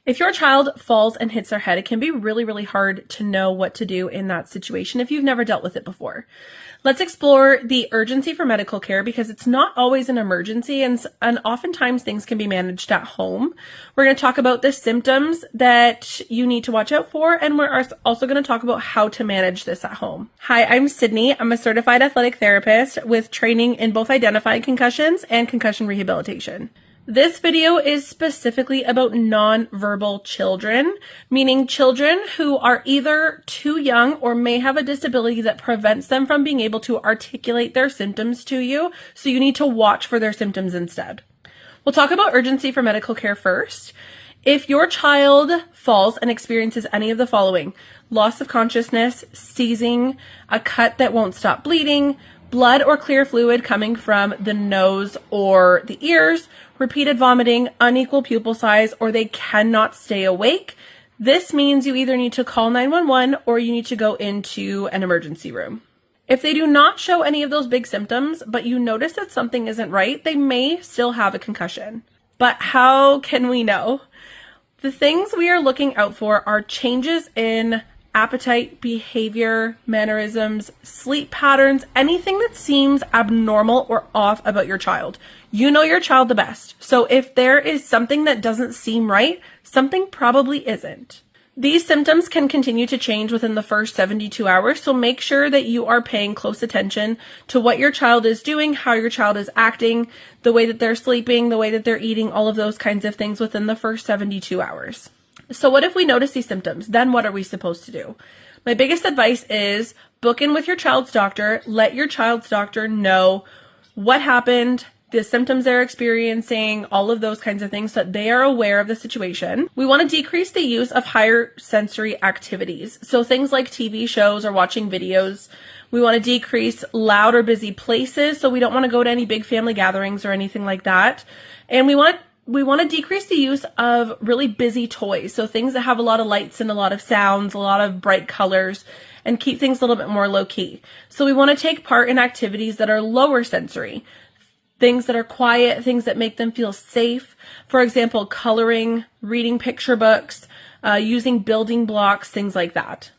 If your child falls and hits their head, it can be really, really hard to know what to do in that situation if you've never dealt with it before. Let's explore the urgency for medical care because it's not always an emergency and oftentimes things can be managed at home. We're going to talk about the symptoms that you need to watch out for, and we're also going to talk about how to manage this at home. Hi, I'm Sydney. I'm a certified athletic therapist with training in both identified concussions and concussion rehabilitation. This video is specifically about nonverbal children, meaning children who are either too young or may have a disability that prevents them from being able to articulate their symptoms to you, so you need to watch for their symptoms instead. We'll talk about urgency for medical care first. If your child falls and experiences any of the following: loss of consciousness, seizing, a cut that won't stop bleeding, blood or clear fluid coming from the nose or the ears, repeated vomiting, unequal pupil size, or they cannot stay awake, this means you either need to call 911 or you need to go into an emergency room. If they do not show any of those big symptoms, but you notice that something isn't right, they may still have a concussion. But how can we know? The things we are looking out for are changes in appetite, behavior, mannerisms, sleep patterns, anything that seems abnormal or off about your child. You know your child the best. So if there is something that doesn't seem right, something probably isn't. These symptoms can continue to change within the first 72 hours, so make sure that you are paying close attention to what your child is doing, how your child is acting, the way that they're sleeping, the way that they're eating, all of those kinds of things within the first 72 hours. So what if we notice these symptoms? Then what are we supposed to do? My biggest advice is book in with your child's doctor. Let your child's doctor know what happened, the symptoms they're experiencing, all of those kinds of things, so that they are aware of the situation. We want to decrease the use of higher sensory activities. So things like TV shows or watching videos. We want to decrease loud or busy places. So we don't want to go to any big family gatherings or anything like that. And we want to decrease the use of really busy toys. So things that have a lot of lights and a lot of sounds, a lot of bright colors, and keep things a little bit more low key. So we want to take part in activities that are lower sensory. Things that are quiet, things that make them feel safe. For example, coloring, reading picture books, using building blocks, things like that.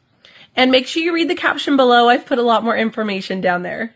And make sure you read the caption below. I've put a lot more information down there.